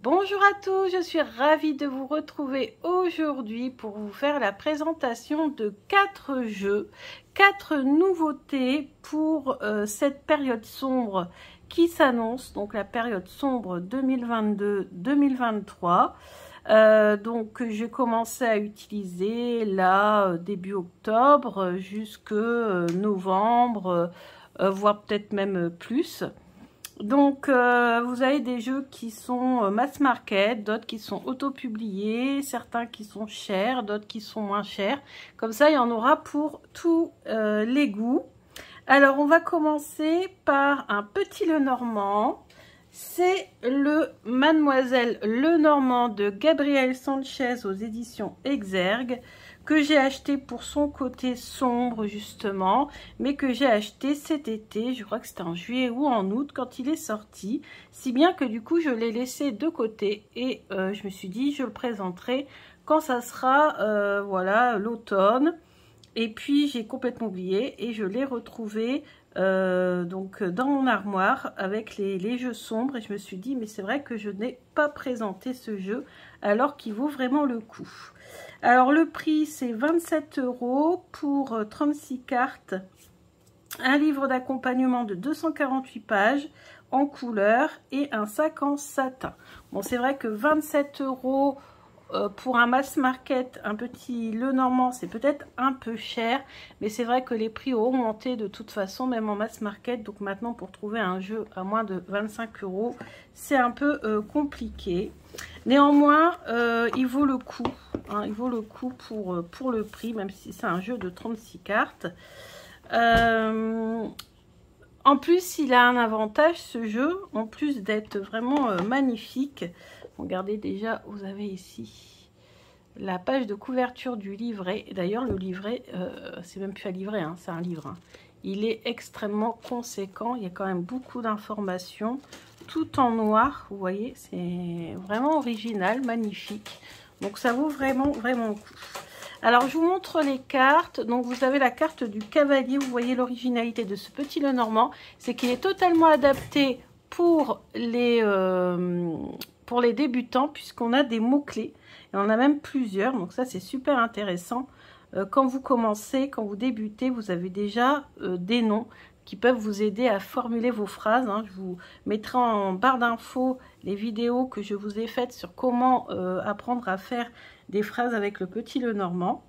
Bonjour à tous, je suis ravie de vous retrouver aujourd'hui pour vous faire la présentation de 4 jeux, 4 nouveautés pour cette période sombre qui s'annonce, donc la période sombre 2022-2023. Donc j'ai commencé à utiliser là début octobre jusque novembre, voire peut-être même plus. Donc vous avez des jeux qui sont mass market, d'autres qui sont auto-publiés, certains qui sont chers, d'autres qui sont moins chers. Comme ça, il y en aura pour tous les goûts. Alors, on va commencer par un petit Lenormand. C'est le Mademoiselle Lenormand de Gabriel Sanchez aux éditions Exergue, que j'ai acheté pour son côté sombre justement, mais que j'ai acheté cet été, je crois que c'était en juillet ou en août quand il est sorti, si bien que du coup je l'ai laissé de côté et je me suis dit je le présenterai quand ça sera voilà l'automne. Et puis j'ai complètement oublié et je l'ai retrouvé donc dans mon armoire avec les jeux sombres et je me suis dit mais c'est vrai que je n'ai pas présenté ce jeu alors qu'il vaut vraiment le coup. Alors le prix c'est 27 € pour 36 cartes, un livre d'accompagnement de 248 pages en couleur et un sac en satin. Bon, c'est vrai que 27 € pour un mass market, un petit Lenormand, c'est peut-être un peu cher, mais c'est vrai que les prix ont augmenté de toute façon, même en mass market. Donc maintenant, pour trouver un jeu à moins de 25 €, c'est un peu compliqué. Néanmoins, il vaut le coup. Hein, il vaut le coup pour le prix, même si c'est un jeu de 36 cartes. En plus, il a un avantage, ce jeu, en plus d'être vraiment magnifique. Regardez déjà, vous avez ici la page de couverture du livret. D'ailleurs, le livret, c'est même plus un livret, hein, c'est un livre. Hein. Il est extrêmement conséquent. Il y a quand même beaucoup d'informations, tout en noir. Vous voyez, c'est vraiment original, magnifique. Donc, ça vaut vraiment, vraiment le coup. Alors, je vous montre les cartes. Donc, vous avez la carte du cavalier. Vous voyez l'originalité de ce petit Lenormand. C'est qu'il est totalement adapté pour les débutants, puisqu'on a des mots-clés. Et on a même plusieurs. Donc, ça, c'est super intéressant. Quand vous commencez, quand vous débutez, vous avez déjà des noms qui peuvent vous aider à formuler vos phrases. Hein. Je vous mettrai en barre d'infos les vidéos que je vous ai faites sur comment apprendre à faire des phrases avec le petit Lenormand.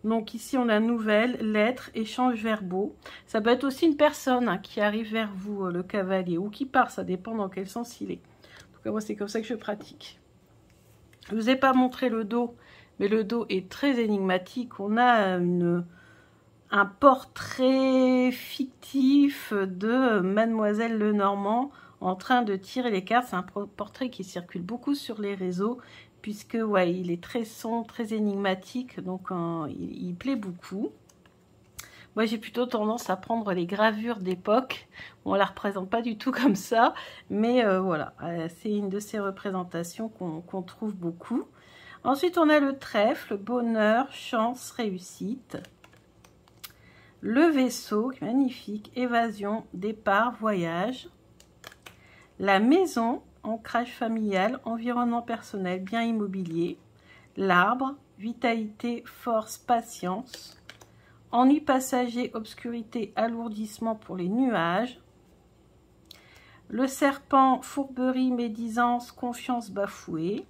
Donc ici on a nouvelles, lettres, échanges verbaux. Ça peut être aussi une personne hein, qui arrive vers vous, le cavalier, ou qui part, ça dépend dans quel sens il est. En tout cas moi c'est comme ça que je pratique. Je ne vous ai pas montré le dos, mais le dos est très énigmatique. On a un portrait fictif de Mademoiselle Lenormand en train de tirer les cartes. C'est un portrait qui circule beaucoup sur les réseaux, puisque ouais, il est très sombre, très énigmatique, donc il plaît beaucoup. Moi, j'ai plutôt tendance à prendre les gravures d'époque. On ne la représente pas du tout comme ça, mais voilà, c'est une de ces représentations qu'on trouve beaucoup. Ensuite, on a le trèfle, bonheur, chance, réussite. Le vaisseau, magnifique, évasion, départ, voyage. La maison, ancrage familial, environnement personnel, bien immobilier. L'arbre, vitalité, force, patience. Ennui passager, obscurité, alourdissement pour les nuages. Le serpent, fourberie, médisance, confiance bafouée.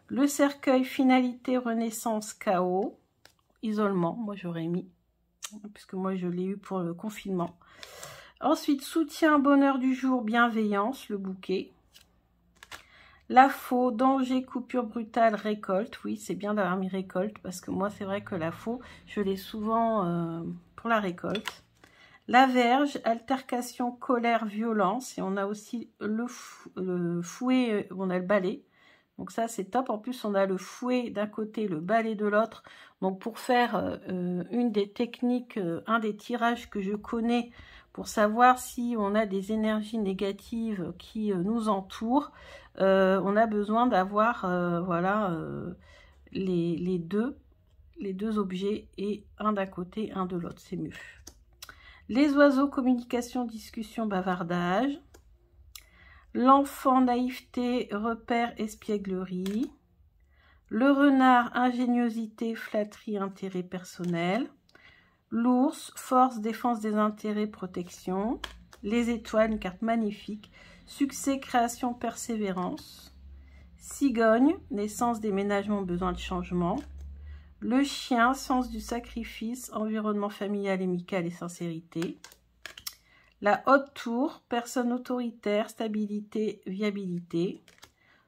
Le cercueil, finalité, renaissance, chaos. Isolement, moi j'aurais mis, puisque moi je l'ai eu pour le confinement. Ensuite, soutien, bonheur du jour, bienveillance, le bouquet. La faux, danger, coupure brutale, récolte. Oui, c'est bien d'avoir mis récolte parce que moi, c'est vrai que la faux, je l'ai souvent pour la récolte. La verge, altercation, colère, violence. Et on a aussi le fouet, on a le balai. Donc ça, c'est top. En plus, on a le fouet d'un côté, le balai de l'autre. Donc pour faire une des techniques, un des tirages que je connais pour savoir si on a des énergies négatives qui nous entourent, on a besoin d'avoir voilà, les deux objets et un d'un côté, un de l'autre, c'est mieux. Les oiseaux, communication, discussion, bavardage. L'enfant, naïveté, repère, espièglerie. Le renard, ingéniosité, flatterie, intérêt personnel. L'ours, force, défense des intérêts, protection. Les étoiles, une carte magnifique. Succès, création, persévérance. Cigogne, naissance, déménagement, besoin de changement. Le chien, sens du sacrifice, environnement familial, amical et sincérité. La haute tour, personne autoritaire, stabilité, viabilité.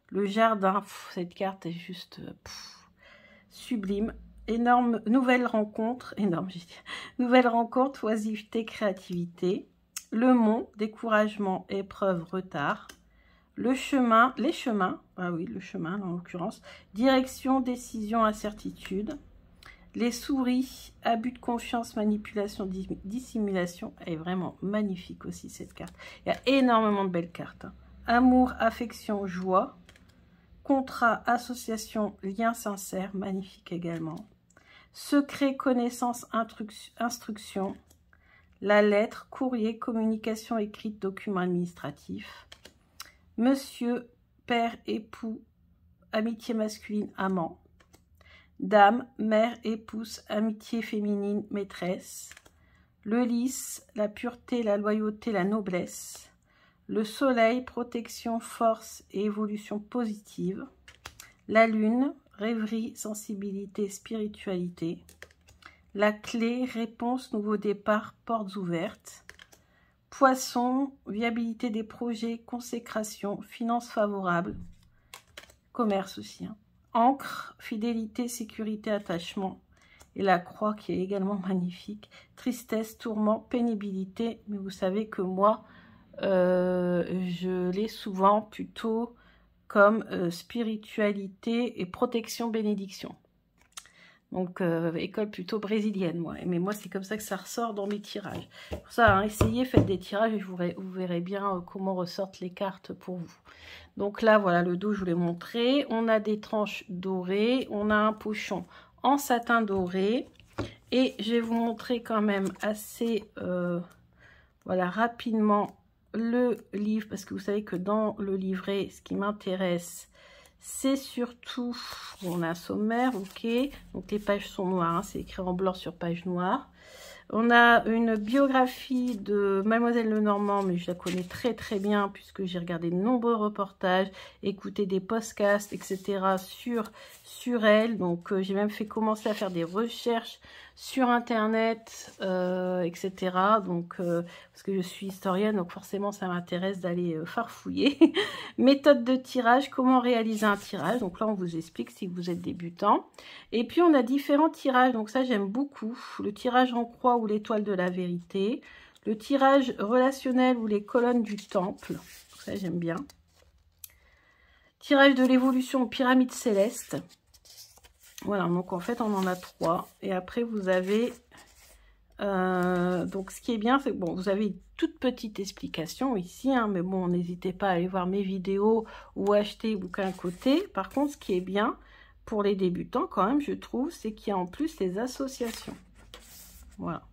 Le jardin, cette carte est juste sublime. Énorme, nouvelle rencontre, nouvelle rencontre, oisiveté, créativité. Le mont, découragement, épreuve, retard. Le chemin, les chemins, ah oui, le chemin en l'occurrence. Direction, décision, incertitude. Les souris, abus de confiance, manipulation, dissimulation. Elle est vraiment magnifique aussi cette carte. Il y a énormément de belles cartes. Amour, affection, joie. Contrat, association, lien sincère, magnifique également. Secret, connaissance, instruction. La lettre, courrier, communication écrite, document administratif. Monsieur, père, époux, amitié masculine, amant. Dame, mère, épouse, amitié féminine, maîtresse. Le lys, la pureté, la loyauté, la noblesse. Le soleil, protection, force et évolution positive. La lune, rêverie, sensibilité, spiritualité. La clé, réponse, nouveau départ, portes ouvertes. Poisson, viabilité des projets, consécration, finances favorables. Commerce aussi. Encre, fidélité, sécurité, attachement. Et la croix qui est également magnifique. Tristesse, tourment, pénibilité. Mais vous savez que moi, je l'ai souvent plutôt comme spiritualité et protection, bénédiction. Donc, école plutôt brésilienne, moi. Mais moi, c'est comme ça que ça ressort dans mes tirages. Pour ça, hein, essayez, faites des tirages et vous verrez bien comment ressortent les cartes pour vous. Donc là, voilà, le dos, je vous l'ai montré. On a des tranches dorées. On a un pochon en satin doré. Et je vais vous montrer quand même assez, voilà, rapidement le livre. Parce que vous savez que dans le livret, ce qui m'intéresse, c'est surtout, on a un sommaire, ok, donc les pages sont noires, hein, c'est écrit en blanc sur page noire. On a une biographie de Mademoiselle Lenormand, mais je la connais très très bien puisque j'ai regardé de nombreux reportages, écouté des podcasts, etc. sur elle. Donc j'ai même fait commencer à faire des recherches sur internet, etc. Donc parce que je suis historienne, donc forcément ça m'intéresse d'aller farfouiller. Méthode de tirage, comment réaliser un tirage. Donc là on vous explique si vous êtes débutant. Et puis on a différents tirages, donc ça j'aime beaucoup. Le tirage en croix ou l'étoile de la vérité. Le tirage relationnel ou les colonnes du temple. Ça j'aime bien. Tirage de l'évolution aux pyramides célestes. Voilà, donc en fait on en a 3. Et après vous avez... donc ce qui est bien, c'est que bon, vous avez une toute petite explication ici, hein, mais bon, n'hésitez pas à aller voir mes vidéos ou acheter bouquin côté. Par contre, ce qui est bien pour les débutants quand même, je trouve, c'est qu'il y a en plus les associations. Voilà.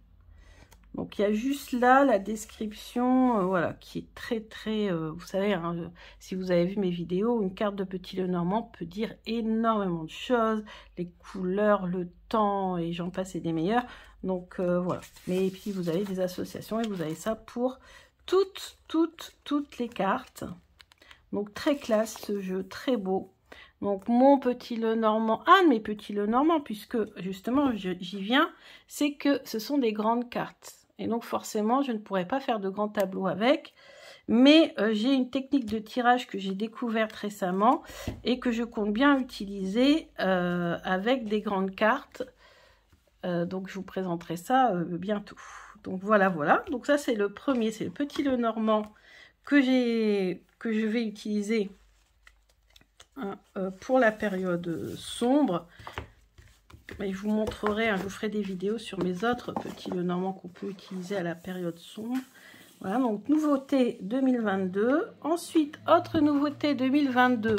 Donc il y a juste là la description, voilà, qui est très très, vous savez, hein, si vous avez vu mes vidéos, une carte de Petit Lenormand peut dire énormément de choses, les couleurs, le temps et j'en passe et des meilleurs. Donc voilà. Mais puis vous avez des associations et vous avez ça pour toutes les cartes. Donc très classe ce jeu, très beau. Donc mon Petit Lenormand, un de mes Petits Lenormand, puisque justement j'y viens, c'est que ce sont des grandes cartes. Et donc forcément je ne pourrais pas faire de grands tableaux avec. Mais j'ai une technique de tirage que j'ai découverte récemment et que je compte bien utiliser avec des grandes cartes. Donc je vous présenterai ça bientôt. Donc voilà. Donc ça c'est le premier, c'est le Petit Lenormand que je vais utiliser pour la période sombre. Et je vous montrerai, je vous ferai des vidéos sur mes autres Petits Lenormand qu'on peut utiliser à la période sombre. Voilà, donc nouveauté 2022. Ensuite, autre nouveauté 2022.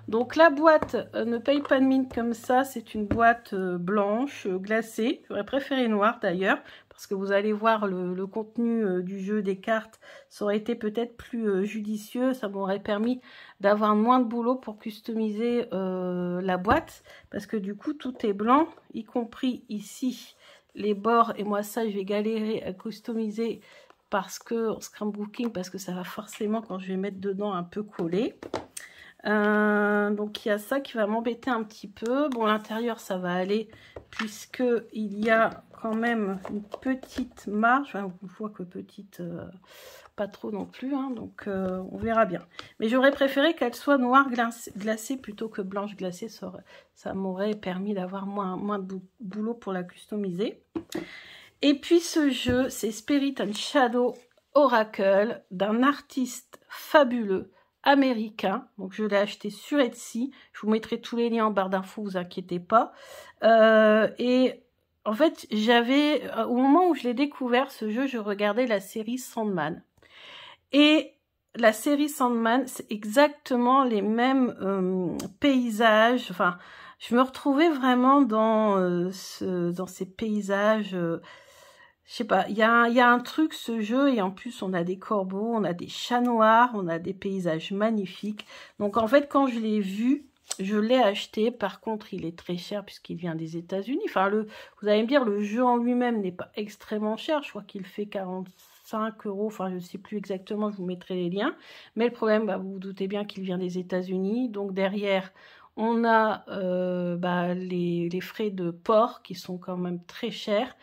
Donc la boîte ne paye pas de mine comme ça, c'est une boîte blanche, glacée. J'aurais préféré noire d'ailleurs, parce que vous allez voir le contenu du jeu des cartes, ça aurait été peut-être plus judicieux, ça m'aurait permis d'avoir moins de boulot pour customiser la boîte, parce que du coup tout est blanc, y compris ici les bords, et moi ça je vais galérer à customiser parce que en scrapbooking, parce que ça va forcément quand je vais mettre dedans un peu coller. Donc il y a ça qui va m'embêter un petit peu. Bon, l'intérieur ça va aller puisque il y a quand même une petite marge. Enfin, on voit que petite, pas trop non plus, hein, donc on verra bien. Mais j'aurais préféré qu'elle soit noire glacée plutôt que blanche glacée. Ça m'aurait permis d'avoir moins de boulot pour la customiser. Et puis ce jeu, c'est Spirit and Shadow Oracle d'un artiste fabuleux américain. Donc je l'ai acheté sur Etsy. Je vous mettrai tous les liens en barre d'infos, vous inquiétez pas. Et en fait, au moment où je l'ai découvert, ce jeu, je regardais la série Sandman. Et la série Sandman, c'est exactement les mêmes paysages. Enfin, je me retrouvais vraiment dans ces paysages. Je sais pas, il y a un truc, ce jeu, et en plus on a des corbeaux, on a des chats noirs, on a des paysages magnifiques. Donc en fait, quand je l'ai vu, je l'ai acheté. Par contre, il est très cher puisqu'il vient des États-Unis. Enfin, vous allez me dire, le jeu en lui-même n'est pas extrêmement cher. Je crois qu'il fait 45 €. Enfin, je ne sais plus exactement, je vous mettrai les liens. Mais le problème, bah, vous vous doutez bien qu'il vient des États-Unis. Donc derrière, on a les frais de port qui sont quand même très chers.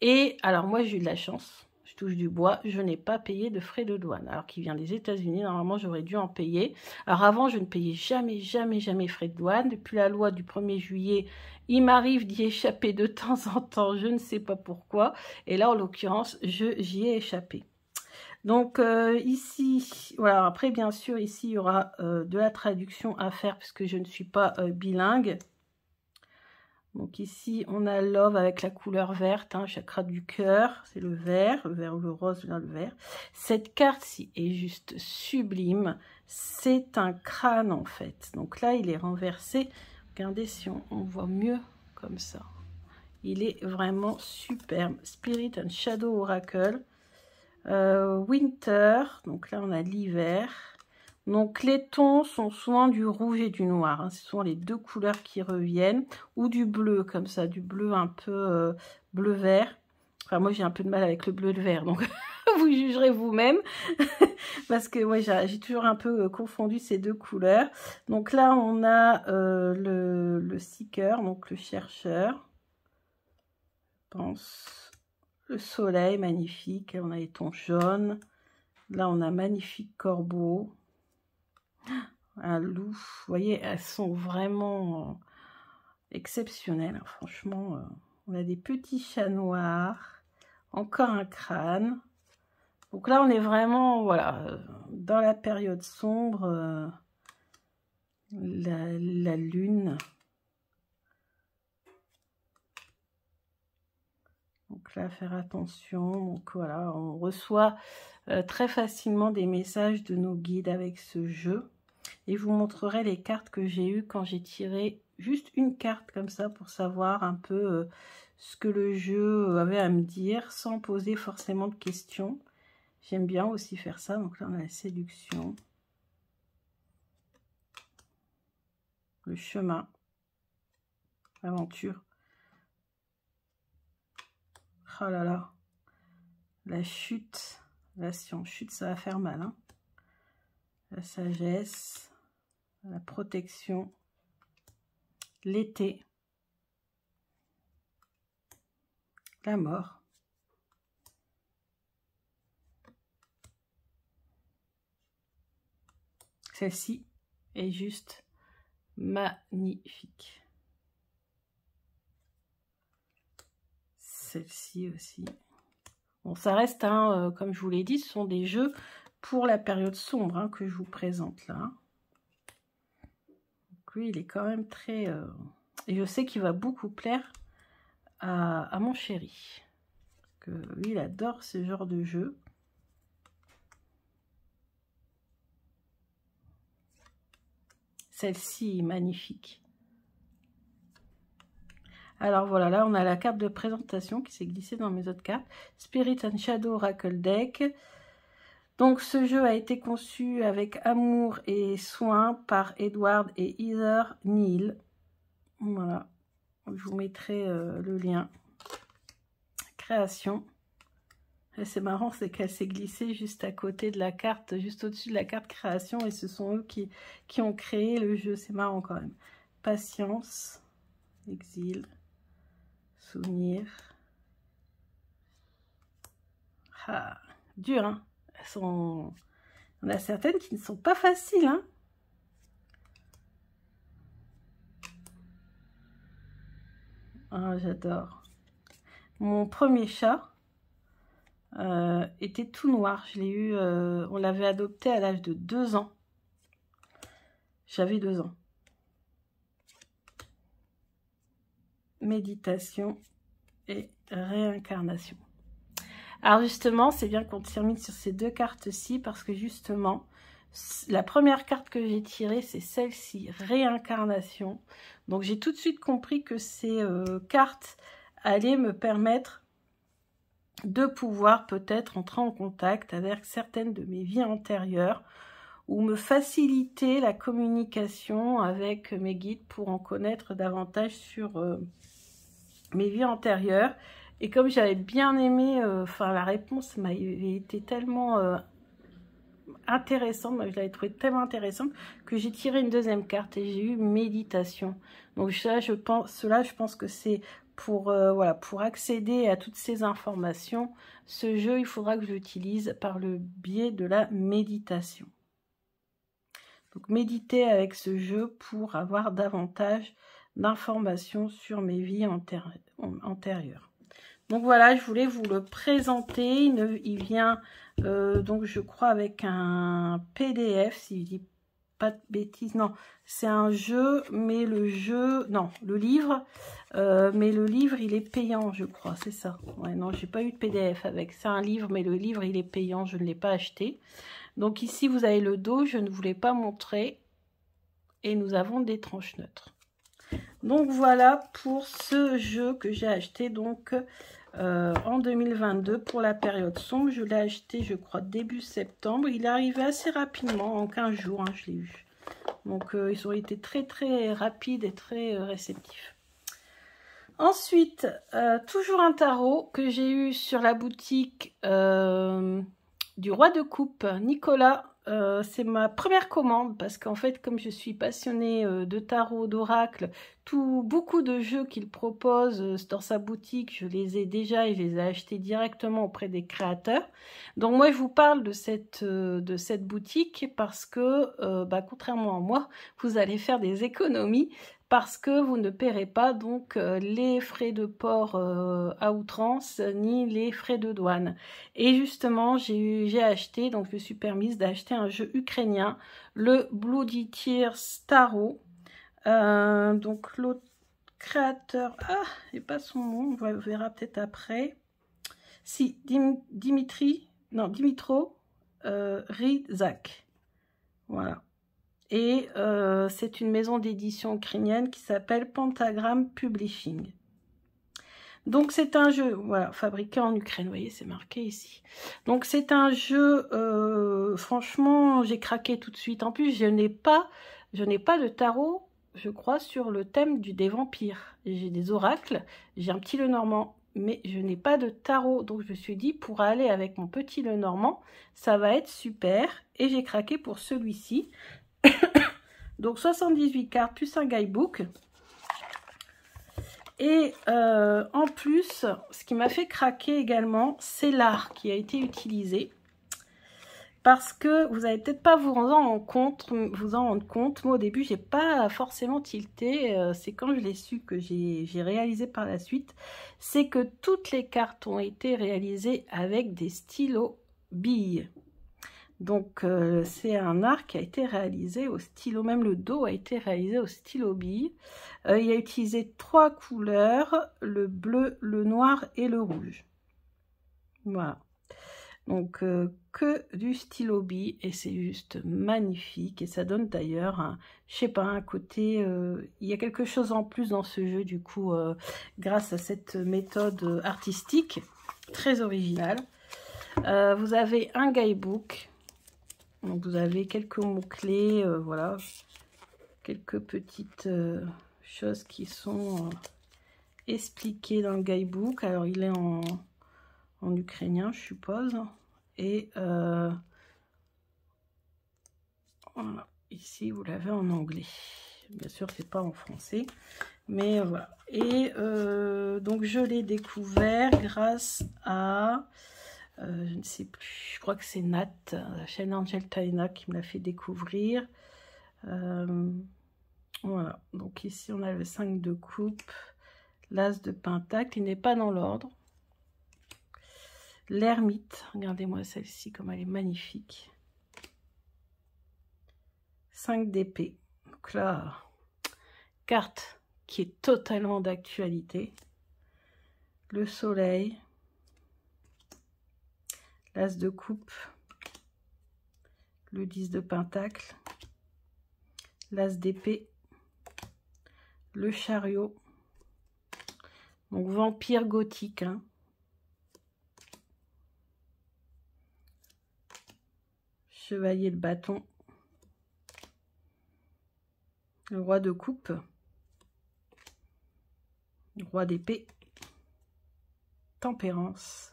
Et alors moi j'ai eu de la chance, je touche du bois, je n'ai pas payé de frais de douane. Alors qu'il vient des États-Unis, normalement j'aurais dû en payer. Alors avant je ne payais jamais frais de douane. Depuis la loi du 1er juillet, il m'arrive d'y échapper de temps en temps, je ne sais pas pourquoi. Et là en l'occurrence, j'y ai échappé. Donc ici, voilà, après bien sûr ici il y aura de la traduction à faire puisque je ne suis pas bilingue. Donc ici, on a Love avec la couleur verte, hein, chakra du cœur, c'est le vert ou le rose, là, le vert. Cette carte-ci est juste sublime. C'est un crâne, en fait. Donc là, il est renversé. Regardez si on voit mieux comme ça. Il est vraiment superbe. Spirit and Shadow Oracle. Winter, donc là, on a l'hiver. Donc les tons sont souvent du rouge et du noir, hein. Ce sont les deux couleurs qui reviennent, ou du bleu comme ça, du bleu un peu bleu-vert. Enfin moi j'ai un peu de mal avec le bleu et le vert, donc vous jugerez vous-même, parce que moi j'ai toujours un peu confondu ces deux couleurs. Donc là on a le seeker, donc le chercheur, je pense, le soleil magnifique, on a les tons jaunes, là on a magnifique corbeau. Un loup, vous voyez, elles sont vraiment exceptionnelles, hein, franchement. On a des petits chats noirs, encore un crâne. Donc là, on est vraiment, voilà, dans la période sombre, la lune. Donc là, faire attention. Donc voilà, on reçoit très facilement des messages de nos guides avec ce jeu. Et je vous montrerai les cartes que j'ai eues quand j'ai tiré juste une carte comme ça pour savoir un peu ce que le jeu avait à me dire sans poser forcément de questions. J'aime bien aussi faire ça. Donc là, on a la séduction, le chemin, l'aventure. Oh là là, la chute. Là, si on chute, ça va faire mal, hein. La sagesse, la protection, l'été, la mort, celle-ci est juste magnifique. Celle-ci aussi. Bon, ça reste, hein, comme je vous l'ai dit, ce sont des jeux pour la période sombre, hein, que je vous présente là. Donc lui, il est quand même très... Et je sais qu'il va beaucoup plaire à mon chéri. Que lui, il adore ce genre de jeu. Celle-ci est magnifique. Alors voilà, là on a la carte de présentation qui s'est glissée dans mes autres cartes. Spirit and Shadow Oracle Deck. Donc ce jeu a été conçu avec amour et soin par Edward et Heather Neal. Voilà, je vous mettrai le lien. Création. C'est marrant, c'est qu'elle s'est glissée juste à côté de la carte, juste au-dessus de la carte création, et ce sont eux qui ont créé le jeu. C'est marrant quand même. Patience, exil, souvenir. Ah, dur, hein. Elles sont... On a certaines qui ne sont pas faciles, hein. Ah, j'adore. Mon premier chat était tout noir. Je l'ai eu, on l'avait adopté à l'âge de 2 ans. J'avais 2 ans. Méditation et réincarnation. Alors justement, c'est bien qu'on termine sur ces 2 cartes-ci parce que justement, la première carte que j'ai tirée, c'est celle-ci, réincarnation. Donc j'ai tout de suite compris que ces cartes allaient me permettre de pouvoir peut-être entrer en contact avec certaines de mes vies antérieures ou me faciliter la communication avec mes guides pour en connaître davantage sur mes vies antérieures. Et comme j'avais bien aimé, la réponse m'avait été tellement intéressante, je l'avais trouvé tellement intéressante que j'ai tiré une 2e carte et j'ai eu méditation. Donc ça, je pense que c'est pour, voilà, pour accéder à toutes ces informations. Ce jeu, il faudra que je l'utilise par le biais de la méditation. Donc méditer avec ce jeu pour avoir davantage d'informations sur mes vies antérieures. Donc voilà, je voulais vous le présenter. Il vient, donc je crois, avec un PDF, si je dis pas de bêtises. Non, c'est un jeu, mais le jeu... Non, le livre, mais le livre, il est payant, je crois, c'est ça. Ouais, non, j'ai pas eu de PDF avec. C'est un livre, mais le livre, il est payant, je ne l'ai pas acheté. Donc ici, vous avez le dos, je ne vous l'ai pas montré. Et nous avons des tranches neutres. Donc voilà pour ce jeu que j'ai acheté donc en 2022 pour la période sombre. Je l'ai acheté, je crois, début septembre. Il est arrivé assez rapidement, en 15 jours, hein, je l'ai eu. Donc ils ont été très très rapides et très réceptifs. Ensuite, toujours un tarot que j'ai eu sur la boutique du Roi de Coupe, Nicolas. C'est ma première commande parce qu'en fait, comme je suis passionnée de tarot, d'oracle, beaucoup de jeux qu'il propose dans sa boutique, je les ai déjà et je les ai achetés directement auprès des créateurs. Donc moi, je vous parle de cette boutique parce que, contrairement à moi, vous allez faire des économies parce que vous ne paierez pas donc les frais de port à outrance ni les frais de douane. Et justement, j'ai acheté, donc je me suis permise d'acheter un jeu ukrainien, le Bloody Tears Tarot. Donc l'autre créateur, j'ai pas son nom, on verra peut-être après. Si, Dimitro Rizak. Voilà. Et c'est une maison d'édition ukrainienne qui s'appelle Pentagram Publishing. Donc c'est un jeu, voilà, fabriqué en Ukraine, vous voyez, c'est marqué ici. Donc c'est un jeu, franchement, j'ai craqué tout de suite. En plus, je n'ai pas de tarot, je crois, sur le thème des vampires. J'ai des oracles, j'ai un petit Lenormand, mais je n'ai pas de tarot. Donc je me suis dit, pour aller avec mon petit Lenormand, ça va être super. Et j'ai craqué pour celui-ci. Donc 78 cartes plus un guidebook. Et en plus, ce qui m'a fait craquer également, c'est l'art qui a été utilisé. Parce que vous n'allez peut-être pas vous en rendre compte. Moi, au début, j'ai pas forcément tilté. C'est quand je l'ai su que j'ai réalisé par la suite. C'est que toutes les cartes ont été réalisées avec des stylos billes. Donc, c'est un art qui a été réalisé au stylo, même le dos a été réalisé au stylo bille. Il a utilisé 3 couleurs, le bleu, le noir et le rouge. Voilà. Donc, que du stylo bille et c'est juste magnifique et ça donne d'ailleurs, je sais pas, un côté, il y a quelque chose en plus dans ce jeu du coup, grâce à cette méthode artistique très originale. Vous avez un guidebook, donc vous avez quelques mots-clés, voilà, quelques petites choses qui sont expliquées dans le guidebook. Alors il est en ukrainien, je suppose. Et voilà, ici vous l'avez en anglais. Bien sûr, c'est pas en français, mais voilà. Et donc je l'ai découvert grâce à, je ne sais plus, je crois que c'est Nat, la chaîne Angel Taina qui me l'a fait découvrir. Voilà, donc ici on a le 5 de coupe, l'as de pentacle, il n'est pas dans l'ordre. L'ermite, regardez-moi celle-ci comme elle est magnifique. 5 d'épée, donc là, carte qui est totalement d'actualité. Le soleil, l'as de coupe, le 10 de pentacle, l'as d'épée, le chariot, donc vampire gothique, hein. Chevalier de bâton, le roi de coupe, le roi d'épée, tempérance,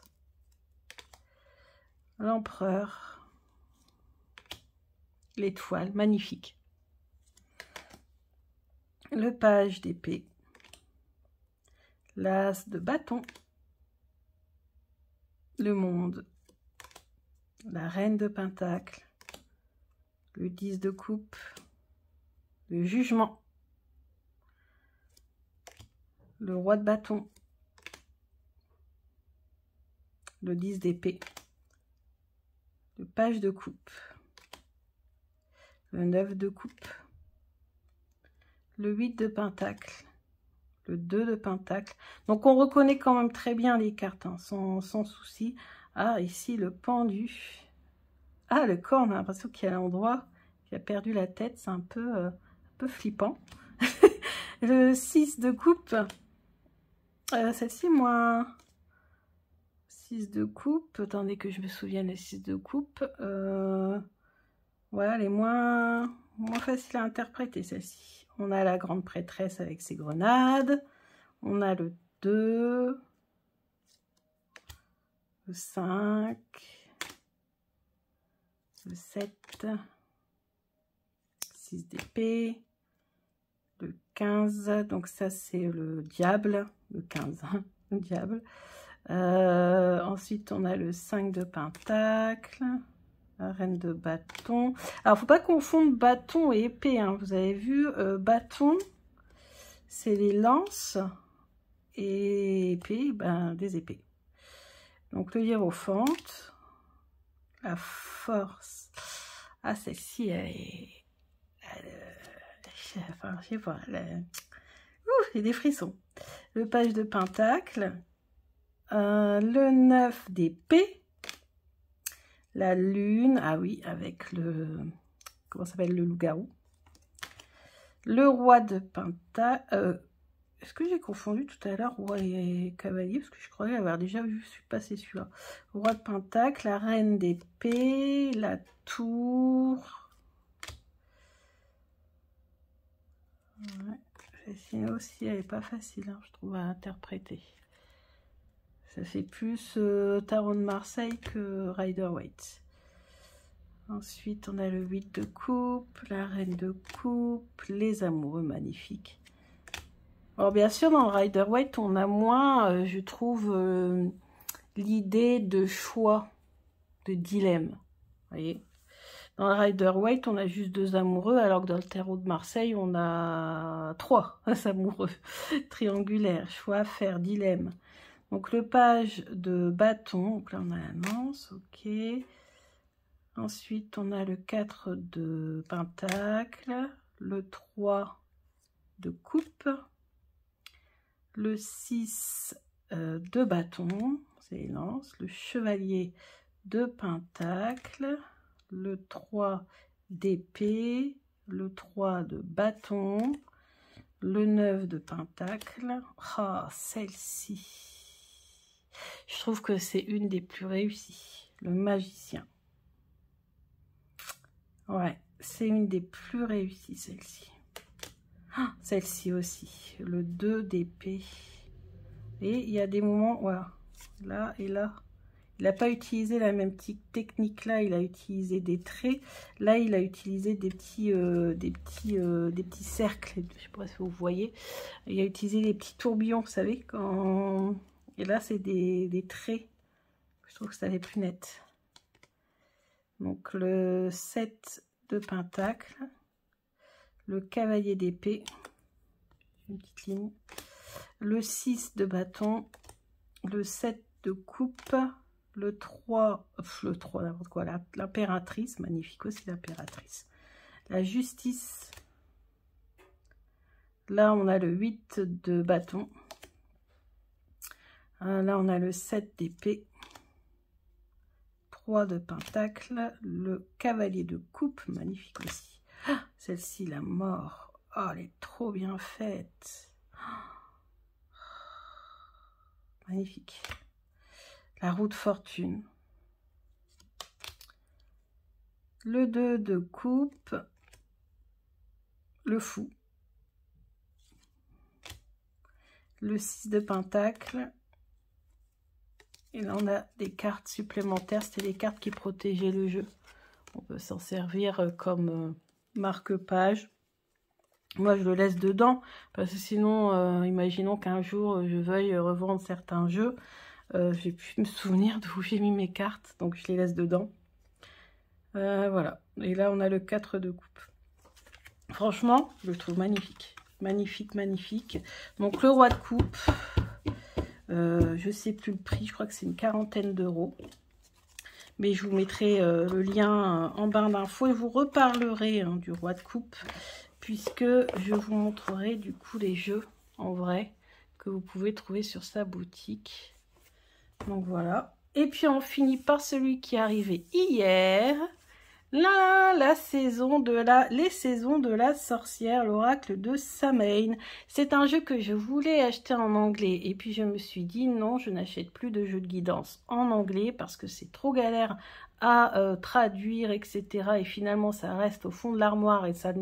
l'empereur, l'étoile, magnifique, le page d'épée, l'as de bâton, le monde, la reine de pentacle, le 10 de coupe, le jugement, le roi de bâton, le 10 d'épée, le page de coupe, le 9 de coupe, le 8 de pentacle, le 2 de pentacle. Donc on reconnaît quand même très bien les cartes, hein, sans souci. Ah, ici le pendu. Ah, le corps, on a l'impression qu'il y a l'endroit qui a perdu la tête, c'est un peu flippant. Le 6 de coupe, celle-ci, moi, 6 de coupe, attendez que je me souvienne, les 6 de coupe, voilà, elle est moins facile à interpréter, celle-ci. On a la grande prêtresse avec ses grenades, on a le 2, le 5, le 7, 6 d'épée, le 15, donc ça c'est le diable, le 15, hein, le diable. Ensuite on a le 5 de pentacle, la reine de bâton. Alors faut pas confondre bâton et épée, hein. Vous avez vu, bâton c'est les lances et épée, ben des épées. Donc le hiérophante, la force. Ah, celle-ci enfin je sais pas, j'ai des frissons. Le page de pentacle, le 9 d'épée, la lune, ah oui, avec le, comment s'appelle, le loup-garou, le roi de pentacle, est-ce que j'ai confondu tout à l'heure roi et cavalier, parce que je croyais avoir déjà vu passer celui-là. Roi de pentacle, la reine d'épée, la tour. Ouais, celle-ci aussi, elle n'est pas facile, hein, je trouve, à interpréter. Ça fait plus Tarot de Marseille que Rider-Waite. Ensuite, on a le 8 de coupe, la reine de coupe, les amoureux magnifiques. Alors, bien sûr, dans le Rider-Waite, on a moins, je trouve, l'idée de choix, de dilemme. Vous voyez, dans le Rider-Waite, on a juste 2 amoureux, alors que dans le Tarot de Marseille, on a 3 amoureux triangulaires. Choix, faire, dilemme. Donc, le page de bâton, donc là, on a la lance, ok. Ensuite, on a le 4 de pentacle, le 3 de coupe, le 6 de bâton, c'est les lances, le chevalier de pentacle, le 3 d'épée, le 3 de bâton, le 9 de pentacle. Ah, celle-ci, je trouve que c'est une des plus réussies, le magicien. Ouais, c'est une des plus réussies, celle-ci. Ah, celle-ci aussi, le 2 d'épée. Et il y a des moments, voilà, là et là. Il n'a pas utilisé la même petite technique là, il a utilisé des traits. Là, il a utilisé des petits cercles. Je ne sais pas si vous voyez. Il a utilisé des petits tourbillons, vous savez. Quand... Et là, c'est des traits. Je trouve que ça allait plus net. Donc, le 7 de pentacle. Le cavalier d'épée. Une petite ligne. Le 6 de bâton. Le 7 de coupe. Le 3, n'importe quoi, l'impératrice, magnifique aussi l'impératrice. La justice. Là, on a le 8 de bâton. Là, on a le 7 d'épée. 3 de pentacle. Le cavalier de coupe, magnifique aussi. Ah, celle-ci, la mort. Oh, elle est trop bien faite. Magnifique. La roue de fortune. Le 2 de coupe. Le fou. Le 6 de pentacle. Et là, on a des cartes supplémentaires. C'était les cartes qui protégeaient le jeu. On peut s'en servir comme marque-page. Moi, je le laisse dedans. Parce que sinon, imaginons qu'un jour, je veuille revendre certains jeux. J'ai pu me souvenir d'où j'ai mis mes cartes, donc je les laisse dedans. Voilà, et là on a le 4 de coupe. Franchement, je le trouve magnifique. Magnifique, magnifique. Donc le roi de coupe, je sais plus le prix, je crois que c'est une quarantaine d'euros. Mais je vous mettrai le lien en barre d'infos et vous reparlerez du roi de coupe, puisque je vous montrerai du coup les jeux en vrai que vous pouvez trouver sur sa boutique. Donc voilà. Et puis on finit par celui qui est arrivé hier. Là, les saisons de la sorcière, l'oracle de Samhain. C'est un jeu que je voulais acheter en anglais. Et puis je me suis dit non, je n'achète plus de jeux de guidance en anglais parce que c'est trop galère à traduire, etc. Et finalement, ça reste au fond de l'armoire et ça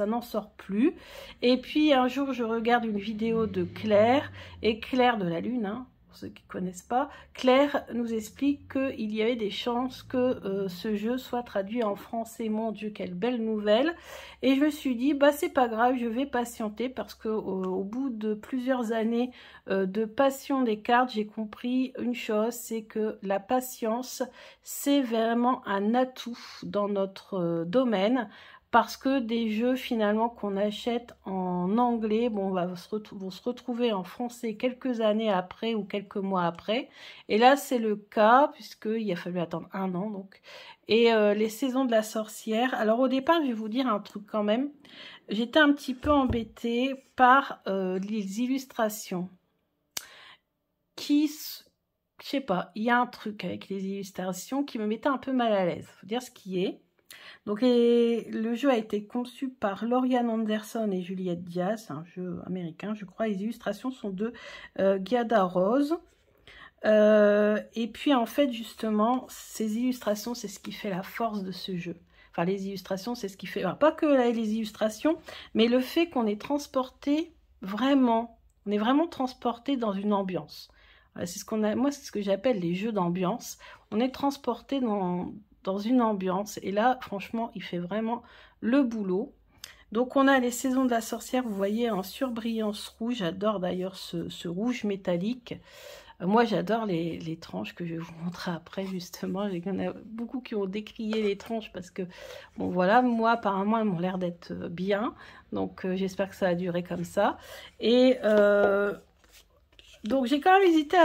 n'en sort plus. Et puis un jour, je regarde une vidéo de Claire, et Claire de la Lune, hein. Pour ceux qui ne connaissent pas, Claire nous explique qu'il y avait des chances que ce jeu soit traduit en français. Mon Dieu, quelle belle nouvelle! Et je me suis dit, bah c'est pas grave, je vais patienter parce que au bout de plusieurs années de passion des cartes, j'ai compris une chose, c'est que la patience, c'est vraiment un atout dans notre domaine. Parce que des jeux finalement qu'on achète en anglais, bon, vont se retrouver en français quelques années après ou quelques mois après. Et là, c'est le cas, puisqu'il a fallu attendre 1 an. Donc. Et les saisons de la sorcière. Alors au départ, je vais vous dire un truc quand même. J'étais un petit peu embêtée par les illustrations. Je sais pas, il y a un truc avec les illustrations qui me mettait un peu mal à l'aise. Faut dire ce qui est. Donc le jeu a été conçu par Lauriane Anderson et Juliette Diaz, un jeu américain, je crois. Les illustrations sont de Giada Rose. Et puis en fait, justement, ces illustrations, c'est ce qui fait la force de ce jeu. Enfin, les illustrations, c'est ce qui fait... Alors, pas que les illustrations, mais le fait qu'on est transporté vraiment... On est vraiment transporté dans une ambiance. C'est ce qu'on a, moi, c'est ce que j'appelle les jeux d'ambiance. On est transporté dans une ambiance. Et là, franchement, il fait vraiment le boulot. Donc, on a les saisons de la sorcière, vous voyez, en surbrillance rouge. J'adore d'ailleurs ce rouge métallique. Moi, j'adore les tranches que je vais vous montrer après, justement. Il y en a beaucoup qui ont décrié les tranches parce que, bon, voilà, moi, apparemment, elles m'ont l'air d'être bien. Donc, j'espère que ça va durer comme ça. Et... donc j'ai quand même hésité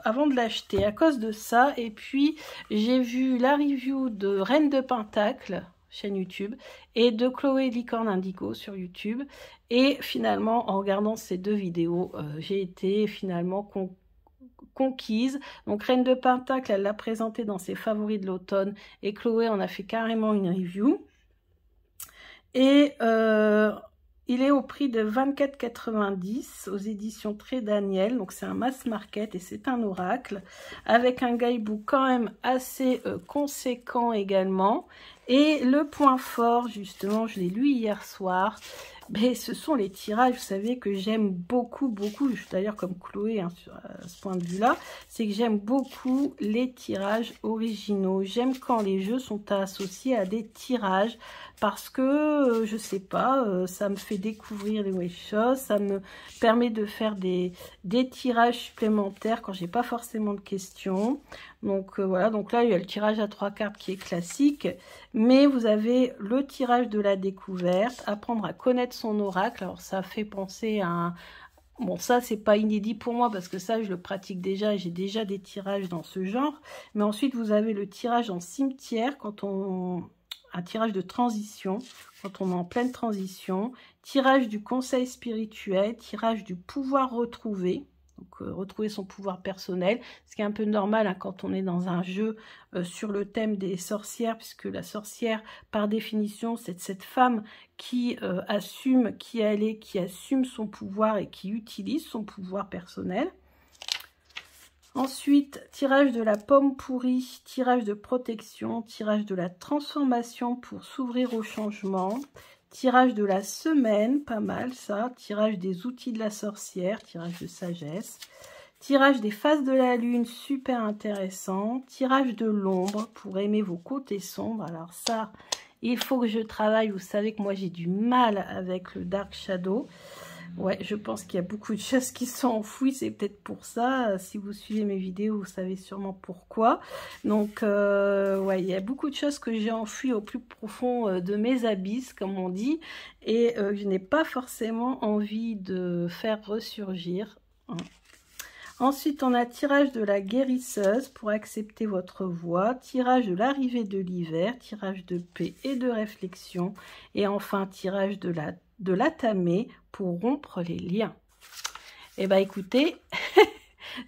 avant de l'acheter à cause de ça. Et puis j'ai vu la review de Reine de Pentacle, chaîne YouTube, et de Chloé Licorne Indigo sur YouTube. Et finalement, en regardant ces deux vidéos, j'ai été finalement conquise. Donc Reine de Pentacle, elle l'a présenté dans ses favoris de l'automne et Chloé en a fait carrément une review. Et il est au prix de 24,90 aux éditions Très Daniel. Donc c'est un mass market et c'est un oracle avec un guidebook quand même assez conséquent également. Et le point fort, justement, je l'ai lu hier soir, mais ce sont les tirages. Vous savez que j'aime beaucoup, beaucoup, d'ailleurs comme Chloé hein, à ce point de vue-là, c'est que j'aime beaucoup les tirages originaux. J'aime quand les jeux sont associés à des tirages parce que, je sais pas, ça me fait découvrir les nouvelles choses, ça me permet de faire des tirages supplémentaires quand j'ai pas forcément de questions. Donc voilà, donc là il y a le tirage à 3 cartes qui est classique, mais vous avez le tirage de la découverte, apprendre à connaître son oracle. Alors ça fait penser à un... Bon, ça, c'est pas inédit pour moi parce que ça, je le pratique déjà. J'ai déjà des tirages dans ce genre. Mais ensuite, vous avez le tirage en cimetière, quand on... un tirage de transition, quand on est en pleine transition. Tirage du conseil spirituel, tirage du pouvoir retrouvé. Donc, retrouver son pouvoir personnel, ce qui est un peu normal hein, quand on est dans un jeu sur le thème des sorcières, puisque la sorcière, par définition, c'est cette femme qui assume qui elle est, qui assume son pouvoir et qui utilise son pouvoir personnel. Ensuite, tirage de la pomme pourrie, tirage de protection, tirage de la transformation pour s'ouvrir au changement. Tirage de la semaine, pas mal ça. Tirage des outils de la sorcière, tirage de sagesse. Tirage des phases de la lune, super intéressant. Tirage de l'ombre pour aimer vos côtés sombres. Alors ça, il faut que je travaille. Vous savez que moi j'ai du mal avec le Dark Shadow. Ouais, je pense qu'il y a beaucoup de choses qui sont enfouies, c'est peut-être pour ça. Si vous suivez mes vidéos, vous savez sûrement pourquoi. Donc, ouais, il y a beaucoup de choses que j'ai enfouies au plus profond de mes abysses, comme on dit, et je n'ai pas forcément envie de faire ressurgir. Ensuite, on a tirage de la guérisseuse pour accepter votre voix, tirage de l'arrivée de l'hiver, tirage de paix et de réflexion, et enfin, tirage de la tamée pour rompre les liens. Et bah écoutez,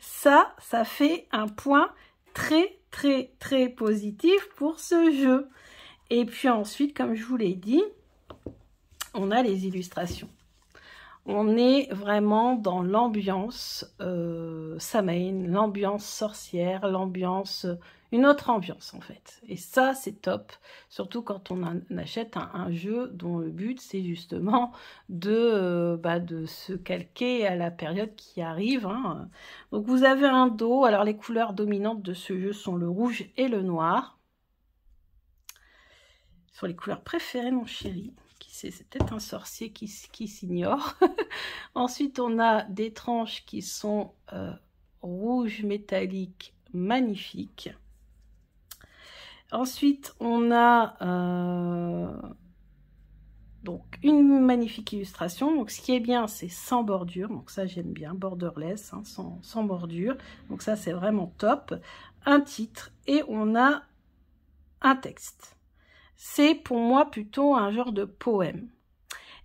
ça fait un point très très très positif pour ce jeu. Et puis ensuite, comme je vous l'ai dit, on a les illustrations. On est vraiment dans l'ambiance Samhain, l'ambiance sorcière, l'ambiance, une autre ambiance en fait. Et ça, c'est top, surtout quand on achète un jeu dont le but, c'est justement de se calquer à la période qui arrive. Hein. Donc vous avez un dos, alors les couleurs dominantes de ce jeu sont le rouge et le noir. Ce sont les couleurs préférées de mon chéri. C'est peut-être un sorcier qui s'ignore. Ensuite, on a des tranches qui sont rouge métallique, magnifique. Ensuite, on a donc une magnifique illustration. Donc, ce qui est bien, c'est sans bordure. Donc, ça, j'aime bien. Borderless, hein, sans bordure. Donc, ça, c'est vraiment top. Un titre et on a un texte. C'est pour moi plutôt un genre de poème.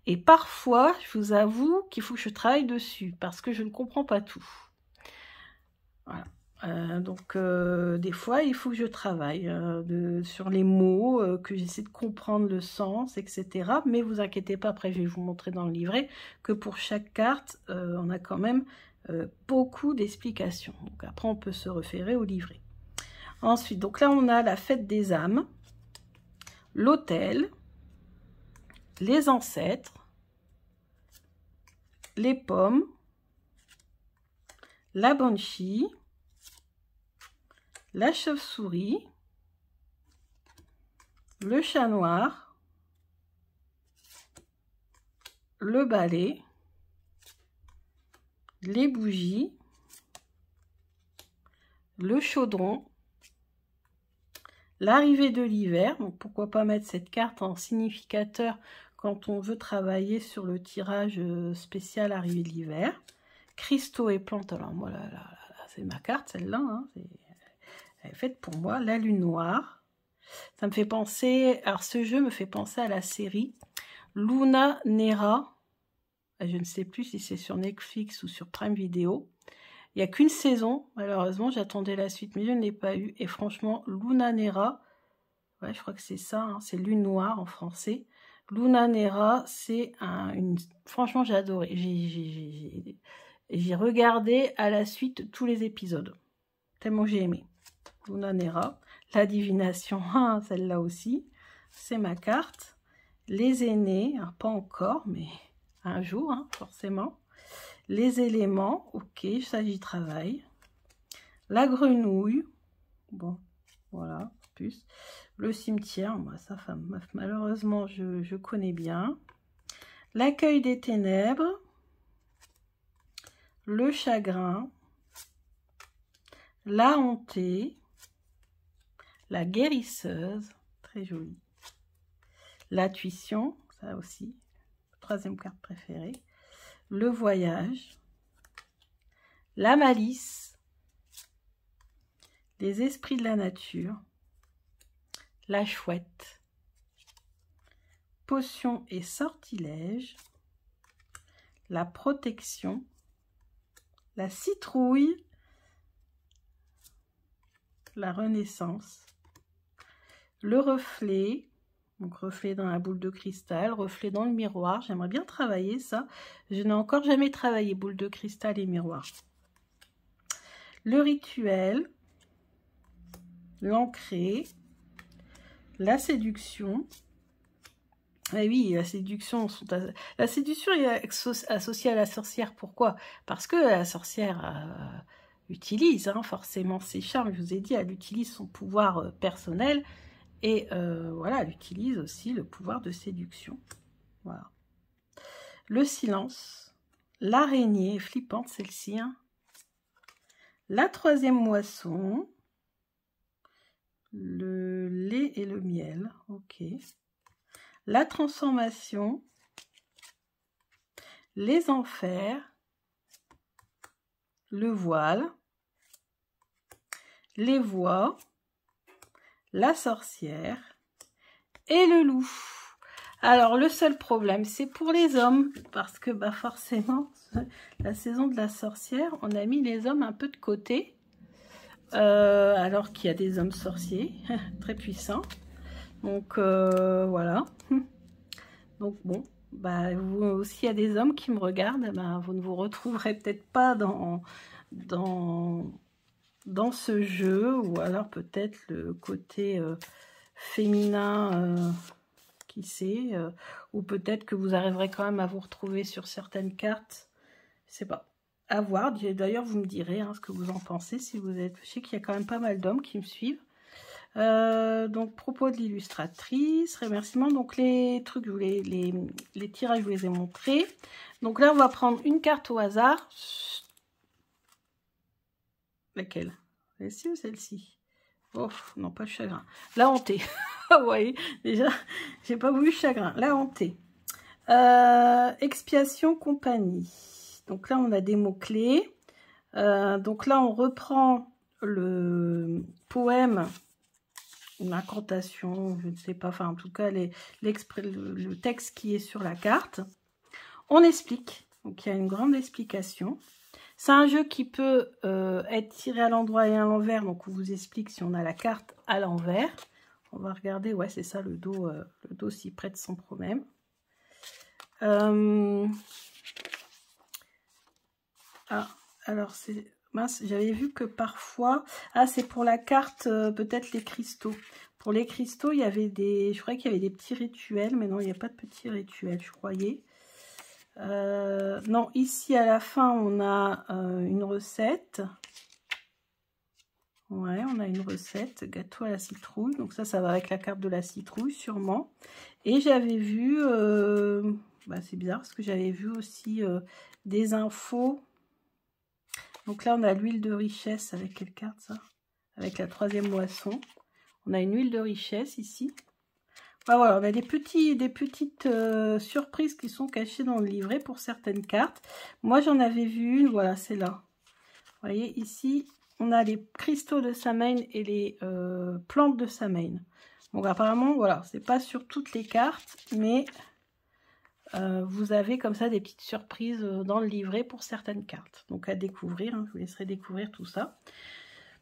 Et parfois, je vous avoue qu'il faut que je travaille dessus parce que je ne comprends pas tout. Voilà. Donc, des fois, il faut que je travaille sur les mots, que j'essaie de comprendre le sens, etc. Mais vous inquiétez pas, après, je vais vous montrer dans le livret que pour chaque carte, on a quand même beaucoup d'explications. Donc, après, on peut se référer au livret. Ensuite, donc là, on a la fête des âmes. L'autel, les ancêtres, les pommes, la banshee, la chauve-souris, le chat noir, le balai, les bougies, le chaudron, l'arrivée de l'hiver, donc pourquoi pas mettre cette carte en significateur quand on veut travailler sur le tirage spécial arrivée de l'hiver. Cristaux et plantes, alors moi là, c'est ma carte celle-là, hein, elle est faite pour moi. La lune noire, ça me fait penser, alors ce jeu me fait penser à la série Luna Nera, je ne sais plus si c'est sur Netflix ou sur Prime Video. Il n'y a qu'une saison, malheureusement, j'attendais la suite, mais je ne l'ai pas eu. Et franchement, Luna Nera, ouais, je crois que c'est ça, hein, c'est Lune Noire en français. Luna Nera, c'est franchement, j'ai adoré. J'ai regardé à la suite tous les épisodes, tellement j'ai aimé. Luna Nera, la divination, celle-là aussi, c'est ma carte. Les aînés, pas encore, mais un jour, hein, forcément. Les éléments, ok, ça j'y travaille. La grenouille, bon, voilà, plus. Le cimetière, moi, ça, malheureusement, je connais bien. L'accueil des ténèbres. Le chagrin. La hantée. La guérisseuse, très jolie. L'intuition, ça aussi, troisième carte préférée. Le voyage, la malice, les esprits de la nature, la chouette, potion et sortilège, la protection, la citrouille, la renaissance, le reflet, donc reflet dans la boule de cristal, reflet dans le miroir. J'aimerais bien travailler ça. Je n'ai encore jamais travaillé boule de cristal et miroir. Le rituel, l'ancré, la séduction. Et oui, la séduction est associée à la sorcière. Pourquoi? Parce que la sorcière utilise forcément ses charmes. Je vous ai dit, elle utilise son pouvoir personnel. Et voilà, elle utilise aussi le pouvoir de séduction. Voilà. Le silence. L'araignée, flippante celle-ci. Hein. La troisième moisson. Le lait et le miel. Ok. La transformation. Les enfers. Le voile. Les voix. La sorcière et le loup. Alors, le seul problème, c'est pour les hommes, parce que forcément, la saison de la sorcière, on a mis les hommes un peu de côté, alors qu'il y a des hommes sorciers, très puissants. Donc, voilà. Donc, bon, vous aussi, il y a des hommes qui me regardent, vous ne vous retrouverez peut-être pas dans ce jeu, ou alors peut-être le côté féminin, qui sait, ou peut-être que vous arriverez quand même à vous retrouver sur certaines cartes, je sais pas, à voir. D'ailleurs, vous me direz ce que vous en pensez, si vous êtes, je sais qu'il y a quand même pas mal d'hommes qui me suivent. Donc, propos de l'illustratrice, remerciements, donc les trucs, les tirages, je vous les ai montrés. Donc là, on va prendre une carte au hasard. Laquelle? Celle-ci ou celle-ci? Oh, non, pas le chagrin. La hantée. Vous voyez, déjà, j'ai pas voulu le chagrin. La hantée. Expiation, compagnie. Donc là, on a des mots-clés. Donc là, on reprend le poème, une incantation, je ne sais pas, enfin, en tout cas, le texte qui est sur la carte. On explique. Donc, il y a une grande explication. C'est un jeu qui peut être tiré à l'endroit et à l'envers. Donc, on vous explique si on a la carte à l'envers. On va regarder. Ouais, c'est ça, le dos s'y prête sans problème. Ah, alors, c'est... Mince, j'avais vu que parfois... Ah, c'est pour la carte, peut-être les cristaux. Pour les cristaux, il y avait des... Je croyais qu'il y avait des petits rituels, mais non, il n'y a pas de petits rituels, je croyais. Non, ici à la fin on a une recette. Ouais, on a une recette, gâteau à la citrouille. Donc ça va avec la carte de la citrouille sûrement. Et j'avais vu, c'est bizarre parce que j'avais vu aussi des infos. Donc là on a l'huile de richesse, avec quelle carte ça? Avec la troisième moisson. On a une huile de richesse ici. Voilà, on a des petites surprises qui sont cachées dans le livret pour certaines cartes. Moi, j'en avais vu une, voilà, c'est là. Vous voyez, ici, on a les cristaux de Samhain et les plantes de Samhain. Donc, apparemment, voilà, c'est pas sur toutes les cartes, mais vous avez comme ça des petites surprises dans le livret pour certaines cartes. Donc à découvrir, hein, je vous laisserai découvrir tout ça.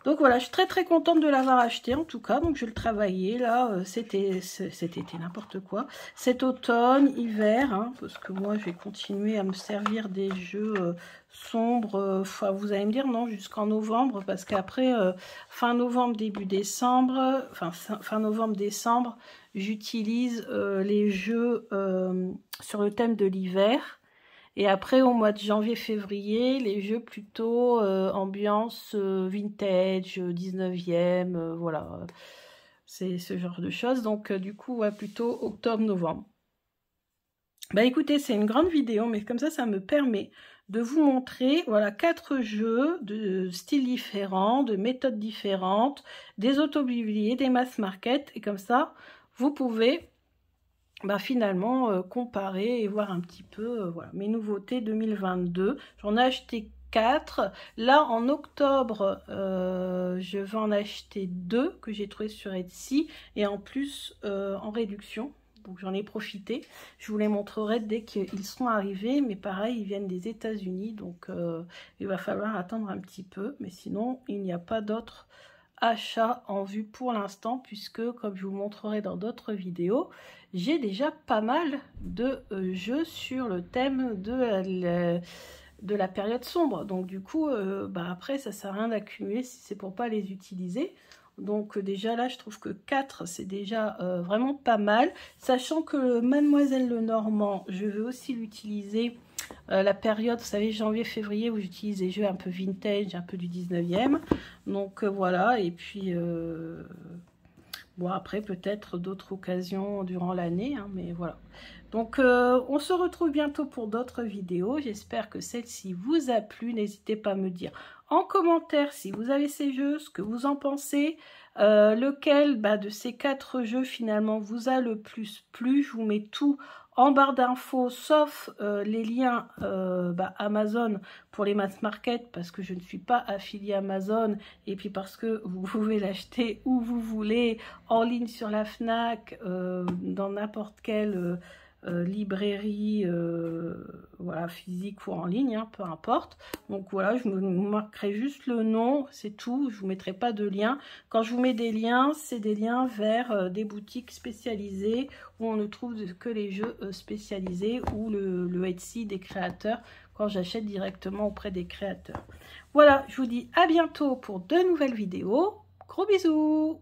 Donc voilà, je suis très contente de l'avoir acheté en tout cas. Donc je le travaillais là, cet été, n'importe quoi. Cet automne, hiver, hein, parce que moi je vais continuer à me servir des jeux sombres. Vous allez me dire non, jusqu'en novembre, parce qu'après, fin novembre, début décembre, fin novembre, décembre, j'utilise les jeux sur le thème de l'hiver. Et après, au mois de janvier-février, les jeux plutôt ambiance vintage, 19e, voilà. C'est ce genre de choses. Donc, du coup, ouais, plutôt octobre-novembre. Bah écoutez, c'est une grande vidéo, mais comme ça me permet de vous montrer, voilà, 4 jeux de styles différents, de méthodes différentes, des autobibliés, des mass market. Et comme ça, vous pouvez... finalement comparer et voir un petit peu voilà, mes nouveautés 2022. J'en ai acheté 4. Là en octobre je vais en acheter 2 que j'ai trouvé sur Etsy et en plus en réduction. Donc j'en ai profité. Je vous les montrerai dès qu'ils seront arrivés, mais pareil, ils viennent des États-Unis, donc il va falloir attendre un petit peu. Mais sinon, il n'y a pas d'autres achats en vue pour l'instant, puisque comme je vous montrerai dans d'autres vidéos, j'ai déjà pas mal de jeux sur le thème de la période sombre. Donc du coup, après, ça sert à rien d'accumuler si c'est pour pas les utiliser. Donc déjà là, je trouve que 4, c'est déjà vraiment pas mal. Sachant que le Mademoiselle Lenormand, je vais aussi l'utiliser la période, vous savez, janvier-février, où j'utilise des jeux un peu vintage, un peu du 19e. Donc voilà, et puis... bon, après, peut-être d'autres occasions durant l'année, hein, mais voilà. Donc, on se retrouve bientôt pour d'autres vidéos. J'espère que celle-ci vous a plu. N'hésitez pas à me dire en commentaire si vous avez ces jeux, ce que vous en pensez. Lequel de ces 4 jeux, finalement, vous a le plus plu. Je vous mets tout en barre d'infos, sauf les liens Amazon pour les mass market, parce que je ne suis pas affiliée Amazon, et puis parce que vous pouvez l'acheter où vous voulez, en ligne sur la Fnac, dans n'importe quelle librairie, voilà, physique ou en ligne, hein, peu importe. Donc voilà, je me marquerai juste le nom, c'est tout, je vous mettrai pas de lien. Quand je vous mets des liens, c'est des liens vers des boutiques spécialisées où on ne trouve que les jeux spécialisés, ou le Etsy des créateurs quand j'achète directement auprès des créateurs. Voilà, je vous dis à bientôt pour de nouvelles vidéos. Gros bisous!